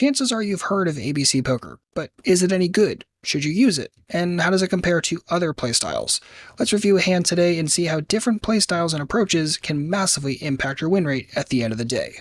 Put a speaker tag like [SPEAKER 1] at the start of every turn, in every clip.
[SPEAKER 1] Chances are you've heard of ABC Poker, but is it any good? Should you use it? And how does it compare to other playstyles? Let's review a hand today and see how different playstyles and approaches can massively impact your win rate at the end of the day.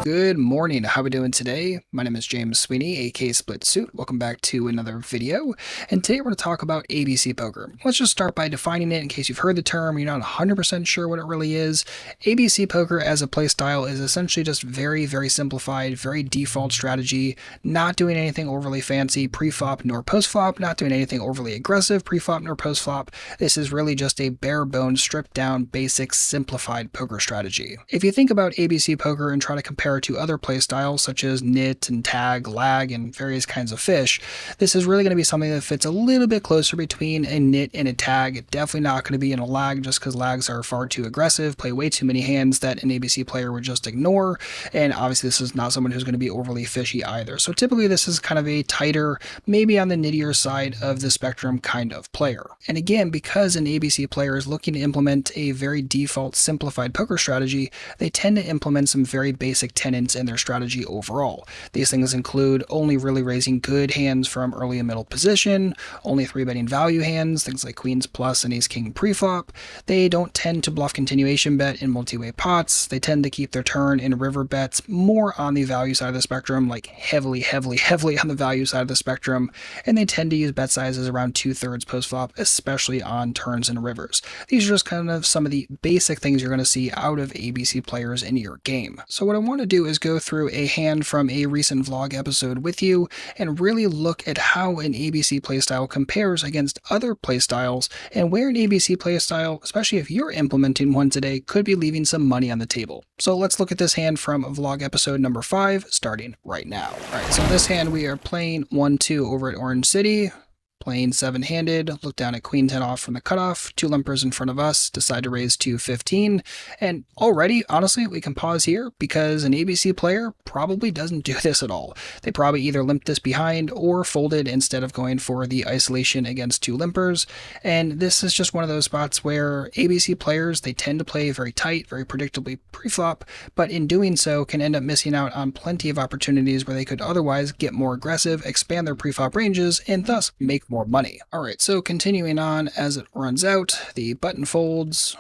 [SPEAKER 1] Good morning, how are we doing today? My name is James Sweeney, aka SplitSuit. Welcome back to another video, and today we're going to talk about ABC Poker. Let's just start by defining it in case you've heard the term, you're not 100% sure what it really is. ABC Poker as a playstyle is essentially just very simplified, very default strategy, not doing anything overly fancy pre-flop nor post-flop, not doing anything overly aggressive pre-flop nor post-flop. This is really just a bare-bones, stripped-down, basic, simplified poker strategy. If you think about ABC Poker and try to compare to other playstyles such as nit and tag, lag, and various kinds of fish, this is really going to be something that fits a little bit closer between a nit and a tag. Definitely not going to be in a lag just because lags are far too aggressive, play way too many hands that an ABC player would just ignore, and obviously this is not someone who's going to be overly fishy either. So typically this is kind of a tighter, maybe on the nittier side of the spectrum kind of player. And again, because an ABC player is looking to implement a very default simplified poker strategy, they tend to implement some very basic tenets in their strategy overall. These things include only really raising good hands from early and middle position, only 3-betting value hands, things like queens plus and ace king preflop. They don't tend to bluff continuation bet in multi-way pots. They tend to keep their turn in river bets more on the value side of the spectrum, like heavily on the value side of the spectrum, and they tend to use bet sizes around 2/3 post-flop, especially on turns and rivers. These are just kind of some of the basic things you're going to see out of ABC players in your game. So what I want to do is go through a hand from a recent vlog episode with you and really look at how an ABC playstyle compares against other playstyles and where an ABC playstyle, especially if you're implementing one today, could be leaving some money on the table. So let's look at this hand from vlog episode number 5, starting right now. Alright, so in this hand we are playing 1-2 over at Orange City. Playing 7-handed, look down at queen 10 off from the cutoff, 2 limpers in front of us, decide to raise to 15, and already, honestly, we can pause here because an ABC player probably doesn't do this at all. They probably either limped this behind or folded instead of going for the isolation against 2 limpers, and this is just one of those spots where ABC players, they tend to play very tight, very predictably pre-flop, but in doing so can end up missing out on plenty of opportunities where they could otherwise get more aggressive, expand their pre-flop ranges, and thus make more money. Alright, so continuing on as it runs out, the button folds,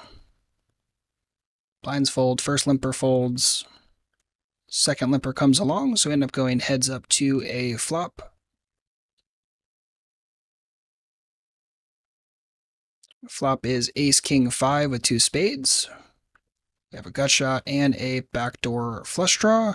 [SPEAKER 1] blinds fold, first limper folds, second limper comes along, so we end up going heads up to a flop. Flop is ace king 5 with 2 spades. We have a gut shot and a backdoor flush draw.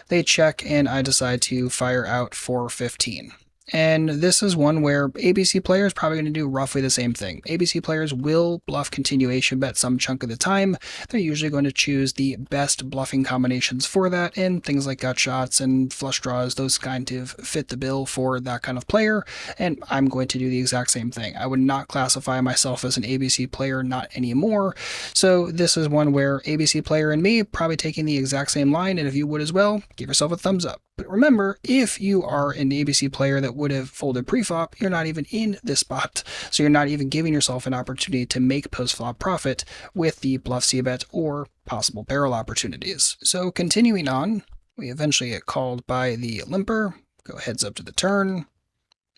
[SPEAKER 1] They check and I decide to fire out for 15. And this is one where ABC players probably going to do roughly the same thing. ABC players will bluff continuation bet some chunk of the time. They're usually going to choose the best bluffing combinations for that, and things like gut shots and flush draws, those kind of fit the bill for that kind of player, and I'm going to do the exact same thing. I would not classify myself as an ABC player, not anymore, so this is one where ABC player and me probably taking the exact same line, and if you would as well, give yourself a thumbs up. But remember, if you are an ABC player that would have folded pre-flop, you're not even in this spot, so you're not even giving yourself an opportunity to make post-flop profit with the bluff c-bet or possible barrel opportunities. So continuing on, we eventually get called by the limper, go heads up to the turn.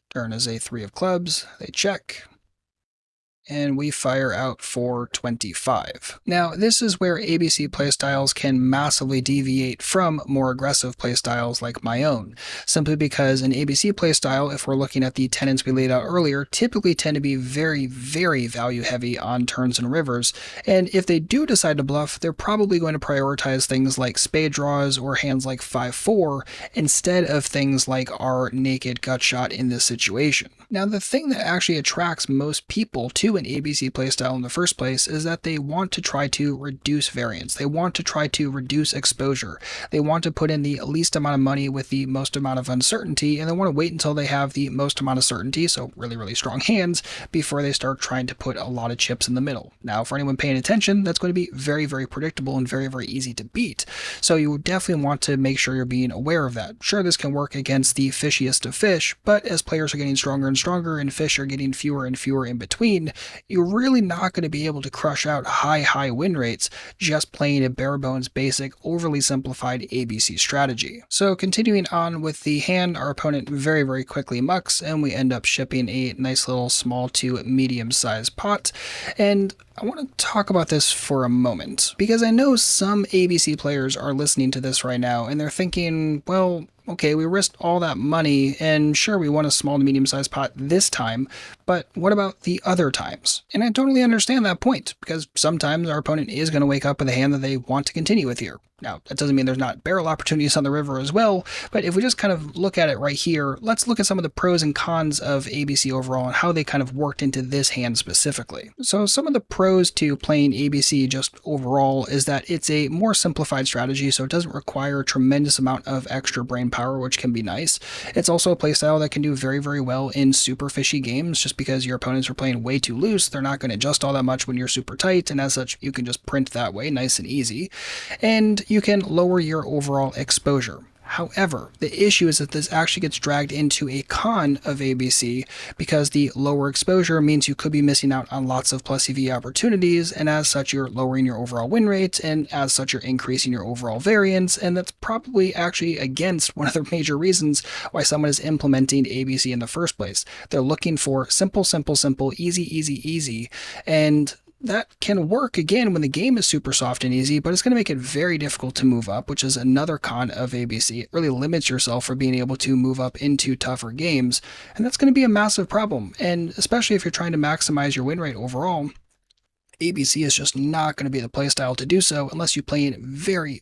[SPEAKER 1] Turn is a 3 of clubs, they check, and we fire out for 25. Now, this is where ABC playstyles can massively deviate from more aggressive playstyles like my own, simply because an ABC playstyle, if we're looking at the tenets we laid out earlier, typically tend to be very value heavy on turns and rivers, and if they do decide to bluff, they're probably going to prioritize things like spade draws or hands like 5-4 instead of things like our naked gut shot in this situation. Now, the thing that actually attracts most people to an ABC playstyle in the first place is that they want to try to reduce variance. They want to try to reduce exposure. They want to put in the least amount of money with the most amount of uncertainty, and they want to wait until they have the most amount of certainty, so really strong hands, before they start trying to put a lot of chips in the middle. Now, for anyone paying attention, that's going to be very predictable and very easy to beat. So you definitely want to make sure you're being aware of that. Sure, this can work against the fishiest of fish, but as players are getting stronger and stronger and fish are getting fewer and fewer in between, you're really not going to be able to crush out high win rates just playing a bare bones basic overly simplified ABC strategy. So continuing on with the hand, our opponent very quickly mucks and we end up shipping a nice little small to medium sized pot. And I want to talk about this for a moment because I know some ABC players are listening to this right now and they're thinking, well, okay, we risked all that money and sure, we won a small to medium sized pot this time, but what about the other times? And I totally understand that point because sometimes our opponent is going to wake up with a hand that they want to continue with here. Now, that doesn't mean there's not barrel opportunities on the river as well, but if we just kind of look at it right here, let's look at some of the pros and cons of ABC overall and how they kind of worked into this hand specifically. So some of the pros to playing ABC just overall is that it's a more simplified strategy, so it doesn't require a tremendous amount of extra brain power, which can be nice. It's also a playstyle that can do very well in super fishy games, just because your opponents are playing way too loose, they're not going to adjust all that much when you're super tight, and as such, you can just print that way, nice and easy. And you can lower your overall exposure. However, the issue is that this actually gets dragged into a con of ABC because the lower exposure means you could be missing out on lots of plus EV opportunities, and as such you're lowering your overall win rate, and as such you're increasing your overall variance, and that's probably actually against one of the major reasons why someone is implementing ABC in the first place. They're looking for simple, easy, and that can work again when the game is super soft and easy, but it's going to make it very difficult to move up, which is another con of ABC. It really limits yourself from being able to move up into tougher games, and that's going to be a massive problem. And especially if you're trying to maximize your win rate overall, ABC is just not going to be the playstyle to do so unless you play in very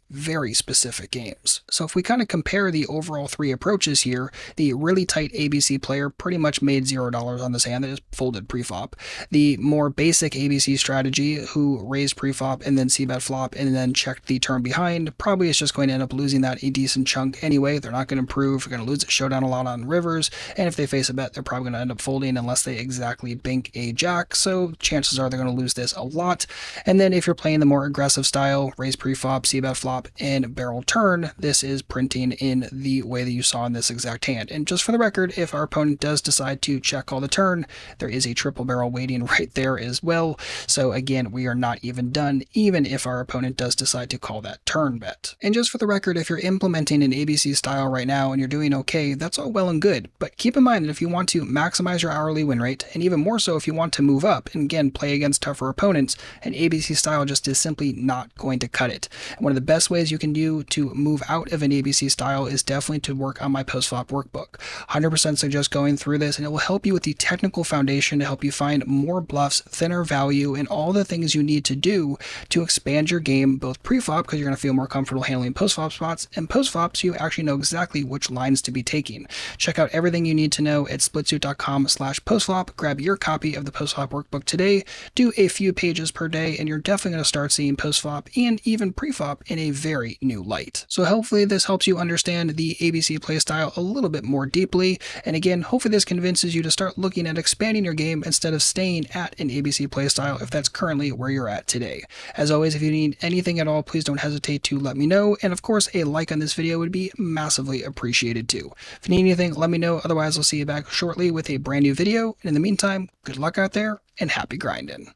[SPEAKER 1] specific games. So if we kind of compare the overall three approaches here, the really tight ABC player pretty much made $0 on this hand that just folded pre-flop. The more basic ABC strategy, who raised pre-flop and then c-bet flop and then checked the turn behind, probably is just going to end up losing that a decent chunk anyway. They're not going to improve, they're going to lose at showdown a lot on rivers, and if they face a bet, they're probably going to end up folding unless they exactly bink a jack, so chances are they're going to lose this a lot. And then if you're playing the more aggressive style, raise pre-flop, c-bet flop, and barrel turn, this is printing in the way that you saw in this exact hand. And just for the record, if our opponent does decide to check call the turn, there is a triple barrel waiting right there as well. So again, we are not even done, even if our opponent does decide to call that turn bet. And just for the record, if you're implementing an ABC style right now and you're doing okay, that's all well and good. But keep in mind that if you want to maximize your hourly win rate, and even more so if you want to move up and again play against tougher opponents, an ABC style just is simply not going to cut it. And one of the best ways you can do to move out of an ABC style is definitely to work on my POSTFLOP workbook. 100% suggest going through this, and it will help you with the technical foundation to help you find more bluffs, thinner value, and all the things you need to do to expand your game both pre-flop, because you're going to feel more comfortable handling post-flop spots, and post-flop so you actually know exactly which lines to be taking. Check out everything you need to know at splitsuit.com/postflop. Grab your copy of the POSTFLOP workbook today. Do a few pages per day, and you're definitely going to start seeing post-flop and even pre-flop in a very new light. So hopefully this helps you understand the ABC playstyle a little bit more deeply, and again, hopefully this convinces you to start looking at expanding your game instead of staying at an ABC playstyle if that's currently where you're at today. As always, if you need anything at all, please don't hesitate to let me know, and of course a like on this video would be massively appreciated too. If you need anything, let me know, otherwise I'll see you back shortly with a brand new video, and in the meantime, good luck out there and happy grinding.